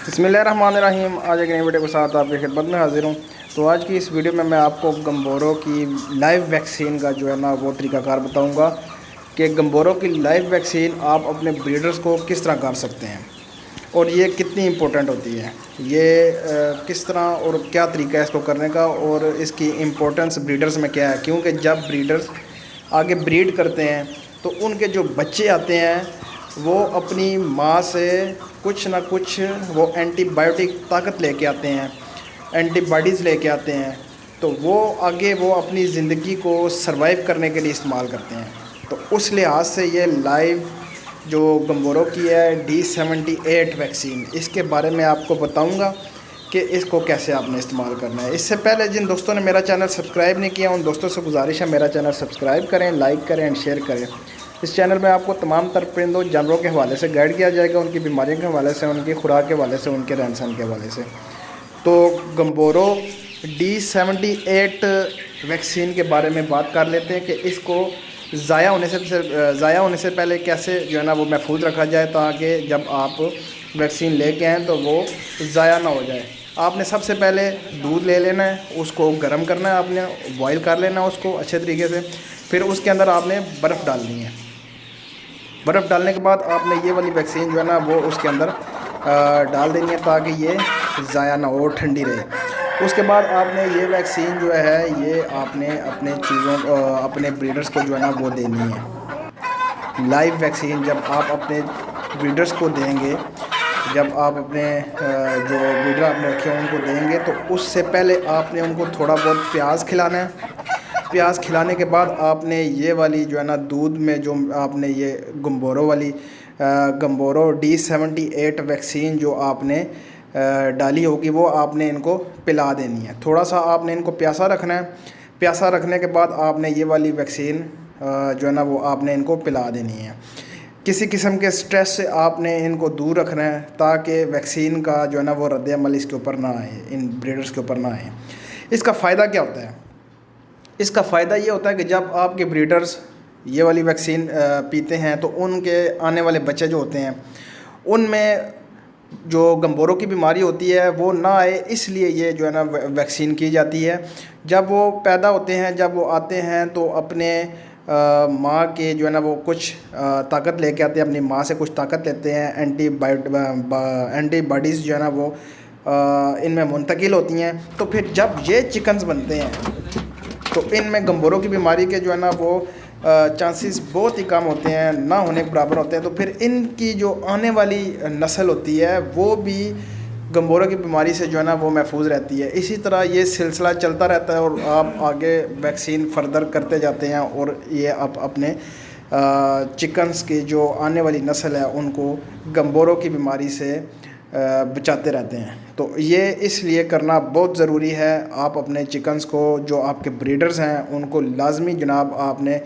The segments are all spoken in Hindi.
बिस्मिल्लाहिर्रहमानिर्रहीम। आज एक नई वीडियो के साथ आपकी खिदमत में हाजिर हूँ। तो आज की इस वीडियो में मैं आपको गम्बोरों की लाइव वैक्सीन का जो है ना वो तरीकाकार बताऊँगा कि गम्बोरों की लाइव वैक्सीन आप अपने ब्रीडर्स को किस तरह कर सकते हैं और ये कितनी इम्पोर्टेंट होती है, ये किस तरह और क्या तरीका है इसको करने का और इसकी इम्पोर्टेंस ब्रीडर्स में क्या है। क्योंकि जब ब्रीडर्स आगे ब्रीड करते हैं तो उनके जो बच्चे आते हैं वो अपनी माँ से कुछ ना कुछ वो एंटीबायोटिक ताकत लेके आते हैं, एंटीबॉडीज़ लेके आते हैं। तो वो आगे वो अपनी ज़िंदगी को सरवाइव करने के लिए इस्तेमाल करते हैं। तो उस लिहाज से ये लाइव जो गम्बोरों की है D78 वैक्सीन, इसके बारे में आपको बताऊंगा कि इसको कैसे आपने इस्तेमाल करना है। इससे पहले जिन दोस्तों ने मेरा चैनल सब्सक्राइब नहीं किया उन दोस्तों से गुजारिश है मेरा चैनल सब्सक्राइब करें, लाइक करें एंड शेयर करें। इस चैनल में आपको तमाम तर परिंदों जानवरों के हवाले से गाइड किया जाएगा, उनकी बीमारियों के हवाले से, उनकी खुराक के हवाले से, उनके रहन सहन के हवाले से। तो गम्बोरों D78 वैक्सीन के बारे में बात कर लेते हैं कि इसको ज़ाया होने से पहले कैसे जो है ना वो महफूज रखा जाए ताकि जब आप वैक्सीन लेके आएँ तो वो ज़ाया ना हो जाए। आपने सबसे पहले दूध ले लेना है, उसको गर्म करना है, आपने बॉईल कर लेना है उसको अच्छे तरीके से। फिर उसके अंदर आपने बर्फ़ डालनी है। बर्फ़ डालने के बाद आपने ये वाली वैक्सीन जो है ना वो उसके अंदर डाल देनी है ताकि ये ज़ाया ना हो, ठंडी रहे। उसके बाद आपने ये वैक्सीन जो है ये आपने अपने अपने ब्रीडर्स को जो है ना वो देनी है। लाइव वैक्सीन जब आप अपने ब्रीडर्स को देंगे, जब आप अपने जो ब्रीडर आपने रखे हैं उनको देंगे तो उससे पहले आपने उनको थोड़ा बहुत प्याज खिलाना है। प्याज खिलाने के बाद आपने ये वाली जो है ना दूध में जो आपने ये गम्बोरों D78 वैक्सीन जो आपने डाली होगी वो आपने इनको पिला देनी है। थोड़ा सा आपने इनको प्यासा रखना है। प्यासा रखने के बाद आपने ये वाली वैक्सीन जो है ना वो आपने इनको पिला देनी है। किसी किस्म के स्ट्रेस से आपने इनको दूर रखना है ताकि वैक्सीन का जो है ना वो रद्द-ए-अमल इसके ऊपर ना आए, इन ब्रीडर्स के ऊपर ना आए। इसका फ़ायदा क्या होता है? इसका फ़ायदा ये होता है कि जब आपके ब्रीडर्स ये वाली वैक्सीन पीते हैं तो उनके आने वाले बच्चे जो होते हैं उनमें जो गम्बोरों की बीमारी होती है वो ना आए, इसलिए ये जो है ना वैक्सीन की जाती है। जब वो पैदा होते हैं, जब वो आते हैं तो अपने माँ के जो है ना वो कुछ ताकत लेके आते हैं, अपनी माँ से कुछ ताकत लेते हैं। एंटीबॉडीज़ जो है ना वो इनमें मुंतकिल होती हैं। तो फिर जब ये चिकन्स बनते हैं तो इनमें गम्बोरों की बीमारी के जो है ना वो चांसेस बहुत ही कम होते हैं, ना होने के बराबर होते हैं। तो फिर इनकी जो आने वाली नस्ल होती है वो भी गम्बोरों की बीमारी से जो है ना वो महफूज रहती है। इसी तरह ये सिलसिला चलता रहता है और आप आगे वैक्सीन फर्दर करते जाते हैं और ये आप अपने चिकन्स की जो आने वाली नस्ल है उनको गम्बोरों की बीमारी से बचाते रहते हैं। तो ये इसलिए करना बहुत ज़रूरी है। आप अपने चिकन्स को, जो आपके ब्रीडर्स हैं, उनको लाजमी जनाब आपने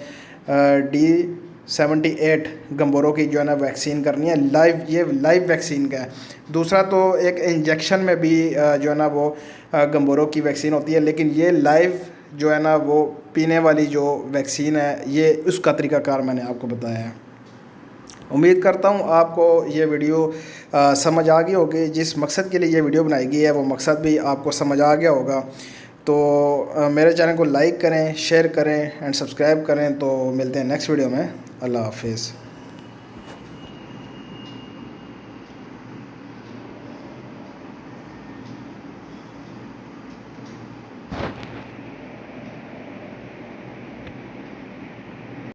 D78 गम्बोरों की जो है ना वैक्सीन करनी है। ये लाइव वैक्सीन का है। दूसरा तो एक इंजेक्शन में भी जो है ना वो गम्बोरों की वैक्सीन होती है, लेकिन ये लाइव जो है ना वो पीने वाली जो वैक्सीन है ये उसका तरीक़ाकार मैंने आपको बताया है। उम्मीद करता हूँ आपको ये वीडियो समझ आ गई होगी। जिस मकसद के लिए ये वीडियो बनाई गई है वो मकसद भी आपको समझ आ गया होगा। तो मेरे चैनल को लाइक करें, शेयर करें एंड सब्सक्राइब करें। तो मिलते हैं नेक्स्ट वीडियो में। अल्लाह हाफिज़।